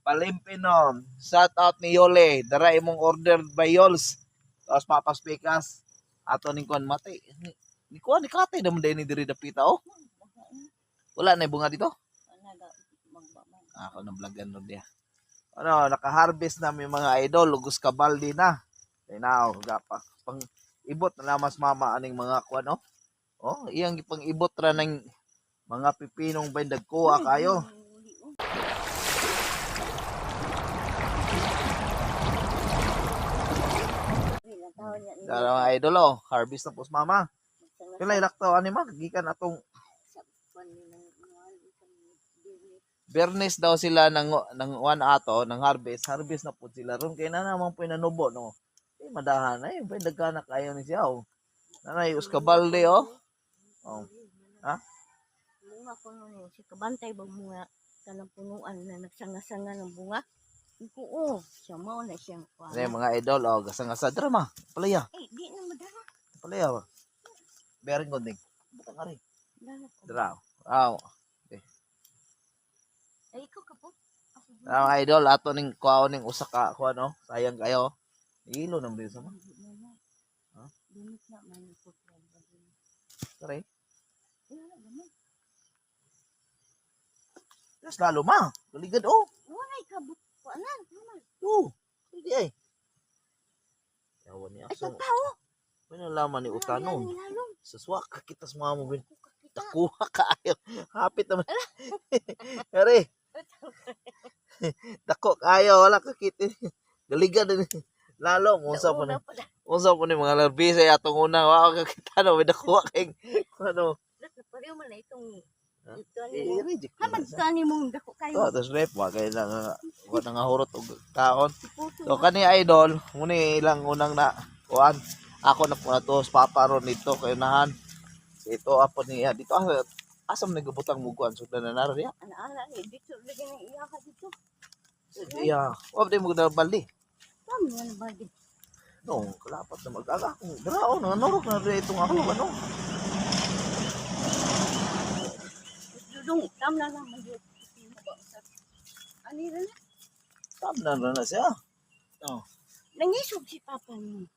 Palimpinon. Shout out ni Yole. Dara imong order by Yols. Tapos papaspikas. Ato ning kuan mati. Ni kuan ni katay naman din ni diri dapita oh. Wala na bunga dito. Ako na vlogan no dia. Ano, naka-harvest na may mga idol, ugos kabaldi na. Tinaw, gapa. Pang ibot na mas mama aning mga kuan oh. Oh, iyang ipang ibot ra ng mga pipinong bay dagkuha kayo. Dara mga idol oh, harvest na po sa mama. Pila ilaktaw ani ma gikan atong Bernes daw sila ng one ato ng harvest na po sila ron kay na naman po nanubo no. Madahan ay pwede dagkanak kayo ni siya oh. Nanay uskabalde oh. Oh. Ha? Bunga ko no si kabantay ba bunga kanang punuan na nagsanga-sanga ng bunga. Iko oh, siya mao na siyang kuan. Ay mga idol oh, gasang-asa drama. Palaya. Di na madara. Palaya ba? Bearing gonding. Butang ari. Dara. Wow. Ay ikaw ka po. Mga idol ato ning kuha ning usa ka kuha no. Sayang kayo. Ilo nang din sa mo. Ha? Dinit na man po. Kare. Yes, lalo ma. Galigad oh. Wala kabut kuanan. Oh. Hindi ay. Yawan ni Ay aso. tao. Ano laman ni utano? Lalong. Saswa ka kita sa mga mo bin. Takuha ka ayo. Hapit naman. Kare. Dako kayo wala ka kit. Galigad din. Lalo unsa po ni. Unsa po ni mga larbi sa atong una wa ka kita no dako kay ano. Pareho man na itong Reject. Hamad ka ni mong dako kayo. To tas rep wa kay lang wa nga hurot og kaon. So kani idol, muni ilang unang na kuan. Ako na po na to sa papa ron nito kay nahan. Ito apo niya dito asam nagubutang muguan sud na naro ya. Ana ni dito lagi na iya ka dito. Iya, wa di mo na baldi. Kami na badi. No, kalapat na mag-aga kung drao na norok na rin itong ako ano. Dudong tam na lang man dito. Ani rin. Tam na na siya. Oh. Nangisog si papa ni.